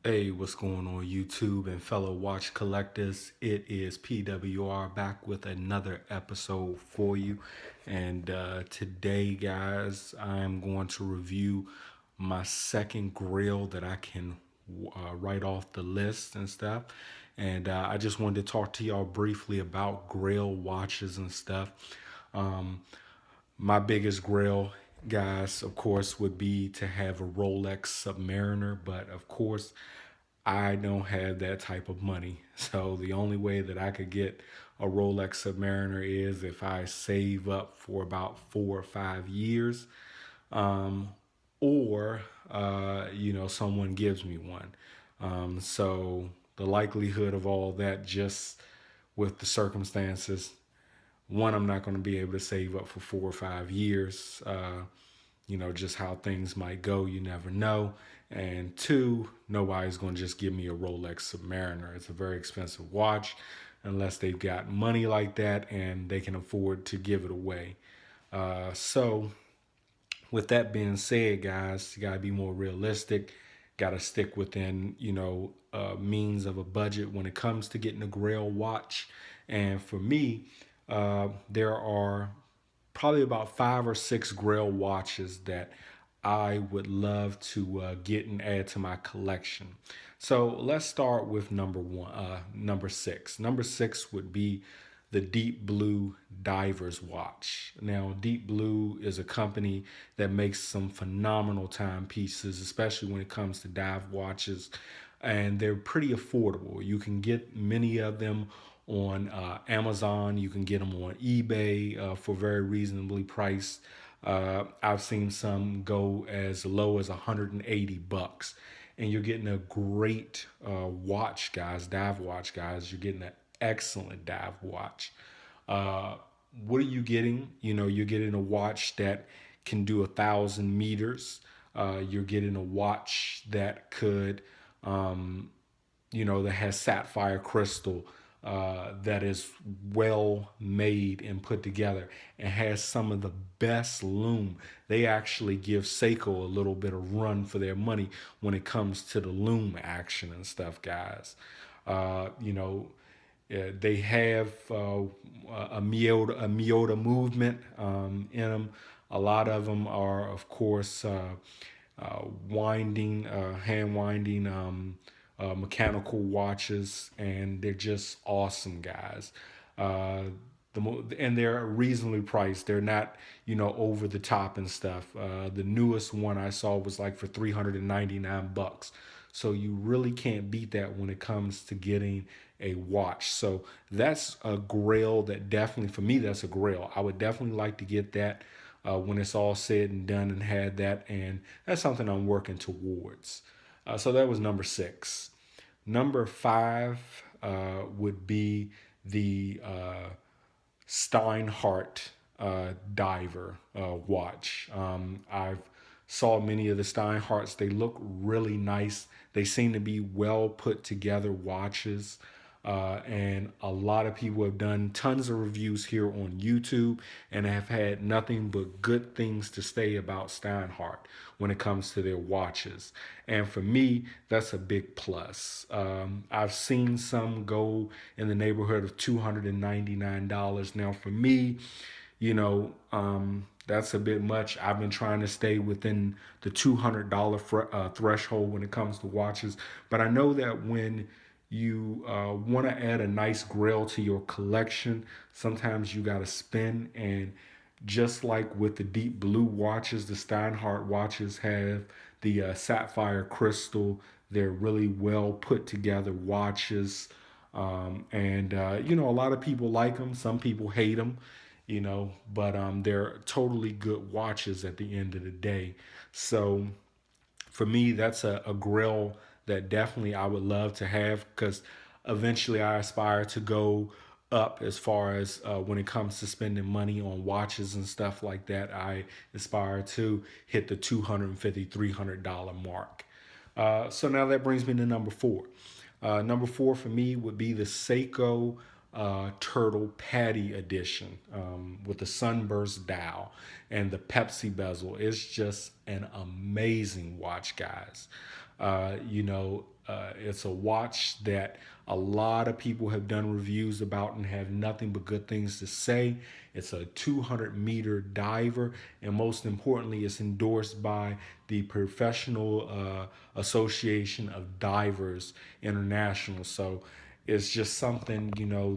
Hey, what's going on YouTube and fellow watch collectors? It is PWR back with another episode for you. And today, guys, I'm going to review my second grill that I can write off the list and stuff. And I just wanted to talk to y'all briefly about grill watches and stuff. Um, my biggest grail, guys, of course, would be to have a Rolex Submariner, but of course, I don't have that type of money. So the only way that I could get a Rolex Submariner is if I save up for about 4 or 5 years, um, or someone gives me one. So the likelihood of all that, just with the circumstances, one, I'm not going to be able to save up for 4 or 5 years. Just how things might go, you never know. And two, nobody's going to just give me a Rolex Submariner. It's a very expensive watch unless they've got money like that and they can afford to give it away. So, with that being said, guys, you got to be more realistic. Got to stick within, means of a budget when it comes to getting a Grail watch. And for me, there are probably about 5 or 6 Grail watches that I would love to get and add to my collection. So let's start with number six. Number six would be the Deep Blue Divers Watch. Now, Deep Blue is a company that makes some phenomenal timepieces, especially when it comes to dive watches, and they're pretty affordable. You can get many of them on Amazon. You can get them on eBay for very reasonably priced. I've seen some go as low as $180, and you're getting a great watch, guys. Dive watch, guys. You're getting an excellent dive watch. Uh, what are you getting? You're getting a watch that can do 1,000 meters. You're getting a watch that could that has sapphire crystal, that is well made and put together and has some of the best lume. They actually give Seiko a little bit of run for their money when it comes to the lume action and stuff, guys. Uh, you know, they have a Miota movement in them. A lot of them are, of course, hand winding, mechanical watches, and they're just awesome, guys. Uh, and they're reasonably priced. They're not, over the top and stuff. The newest one I saw was like for $399. So you really can't beat that when it comes to getting a watch. So that's a grail that definitely, for me, that's a grail. I would definitely like to get that when it's all said and done and had that. And that's something I'm working towards. So that was number six. Number five would be the Steinhardt diver watch. I've saw many of the Steinhardts. They look really nice. They seem to be well put together watches. And a lot of people have done tons of reviews here on YouTube and have had nothing but good things to say about Steinhardt when it comes to their watches. And for me, that's a big plus. I've seen some go in the neighborhood of $299. Now, for me, that's a bit much. I've been trying to stay within the $200 threshold when it comes to watches. But I know that when you want to add a nice grill to your collection, sometimes you got to spend. And just like with the Deep Blue watches, the Steinhardt watches have the sapphire crystal. They're really well put together watches. A lot of people like them. Some people hate them, but they're totally good watches at the end of the day. So for me, that's a grill that definitely I would love to have, because eventually I aspire to go up as far as when it comes to spending money on watches and stuff like that. I aspire to hit the $250, $300 mark. So now that brings me to number four. Number four for me would be the Seiko Turtle Patty Edition, with the sunburst dial and the Pepsi bezel. It's just an amazing watch, guys. It's a watch that a lot of people have done reviews about and have nothing but good things to say. It's a 200-meter diver, and most importantly, it's endorsed by the Professional Association of Divers International. So it's just something,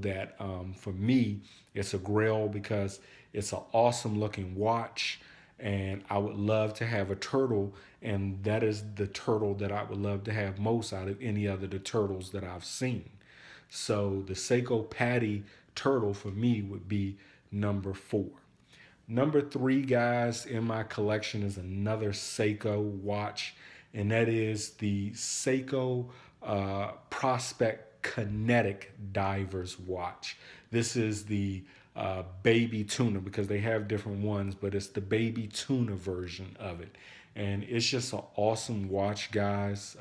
that for me, it's a grail because it's an awesome looking watch. And I would love to have a turtle, and that is the turtle that I would love to have most out of any other the turtles that I've seen. So the Seiko Patty turtle for me would be number 4. Number 3, guys, in my collection is another Seiko watch, and that is the Seiko Prospect Kinetic Divers watch. This is the baby tuna because they have different ones, but it's the baby tuna version of it. And it's just an awesome watch, guys.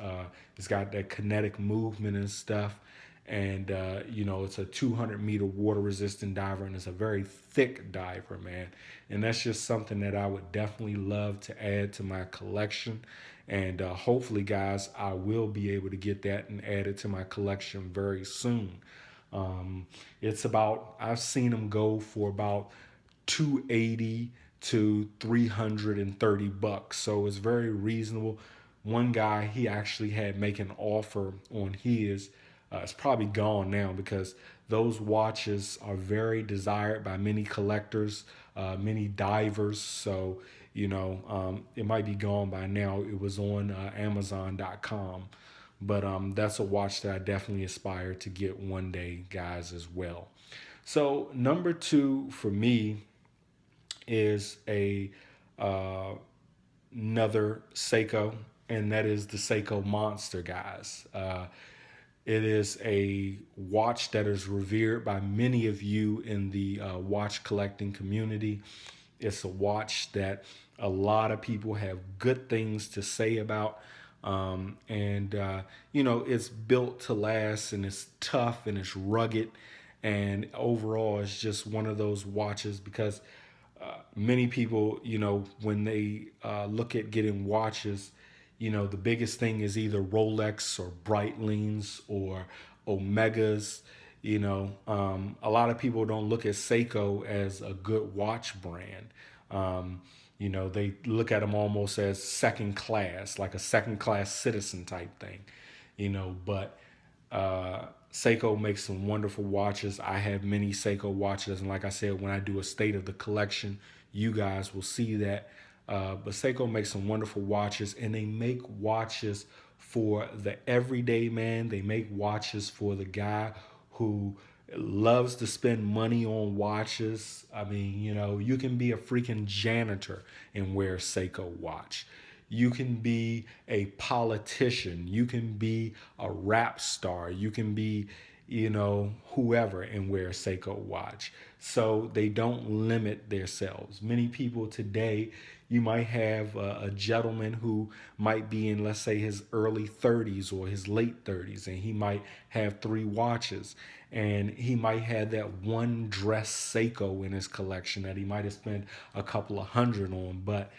It's got that kinetic movement and stuff. And, it's a 200-meter water resistant diver, and it's a very thick diver, man. And that's just something that I would definitely love to add to my collection. And hopefully, guys, I will be able to get that and add it to my collection very soon. It's about, I've seen them go for about 280 to 330 bucks. So it's very reasonable. One guy, he actually had make an offer on his. It's probably gone now because those watches are very desired by many collectors, many divers. So, it might be gone by now. It was on Amazon.com. But that's a watch that I definitely aspire to get one day, guys, as well. So number 2 for me is a uh, another Seiko, and that is the Seiko Monster, guys. It is a watch that is revered by many of you in the watch collecting community. It's a watch that a lot of people have good things to say about. It's built to last, and it's tough and it's rugged. And overall, it's just one of those watches because many people, when they look at getting watches, the biggest thing is either Rolex or Breitlings or Omegas. A lot of people don't look at Seiko as a good watch brand. They look at them almost as second class, like a second class citizen type thing. But Seiko makes some wonderful watches. I have many Seiko watches, and like I said, when I do a state of the collection, you guys will see that. But Seiko makes some wonderful watches, and they make watches for the everyday man. They make watches for the guy who loves to spend money on watches. I mean, you can be a freaking janitor and wear a Seiko watch. You can be a politician. You can be a rap star. You can be, whoever and wear a Seiko watch. So they don't limit themselves. Many people today, you might have a gentleman who might be in, let's say, his early 30s or his late 30s, and he might have 3 watches. And he might have that one dress Seiko in his collection that he might have spent a couple of hundred on, but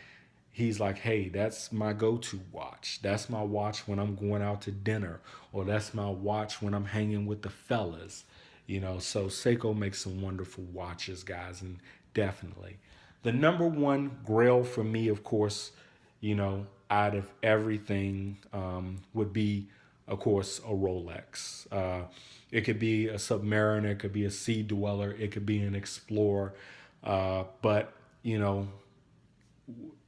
he's like, hey, that's my go-to watch. That's my watch when I'm going out to dinner, or that's my watch when I'm hanging with the fellas. So Seiko makes some wonderful watches, guys, and definitely. The number 1 grail for me, of course, out of everything would be, of course, a Rolex. It could be a Submariner, it could be a Sea Dweller, it could be an Explorer. But, as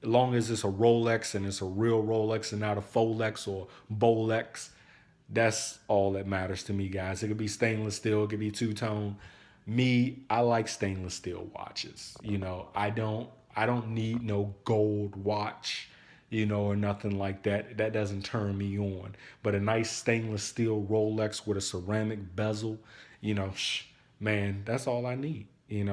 long as it's a Rolex and it's a real Rolex and not a Folex or Bolex, that's all that matters to me, guys. It could be stainless steel, it could be two-tone. Me, I like stainless steel watches. I don't need no gold watch, or nothing like that. That doesn't turn me on. But a nice stainless steel Rolex with a ceramic bezel, man, that's all I need.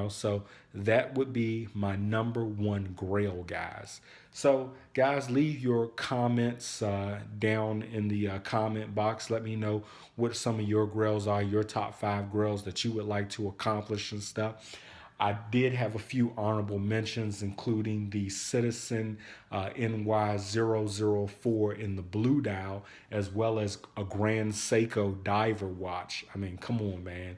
So that would be my number 1 grail, guys. So guys, leave your comments down in the comment box. Let me know what some of your grails are, your top 5 grails that you would like to accomplish and stuff. I did have a few honorable mentions, including the Citizen NY004 in the blue dial, as well as a Grand Seiko diver watch. I mean, come on, man.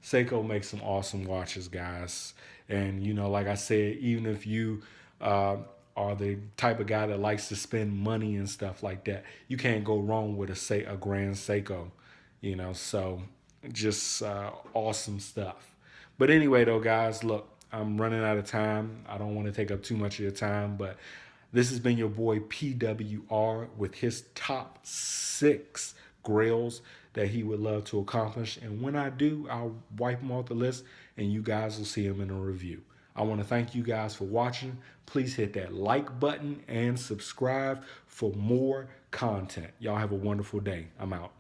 Seiko makes some awesome watches, guys. And, like I said, even if you uh, are the type of guy that likes to spend money and stuff like that, you can't go wrong with a Grand Seiko, so just awesome stuff. But anyway, though, guys, look, I'm running out of time. I don't want to take up too much of your time, but this has been your boy PWR with his top 6 grails that he would love to accomplish. And when I do, I'll wipe them off the list and you guys will see them in a review. I want to thank you guys for watching. Please hit that like button and subscribe for more content. Y'all have a wonderful day. I'm out.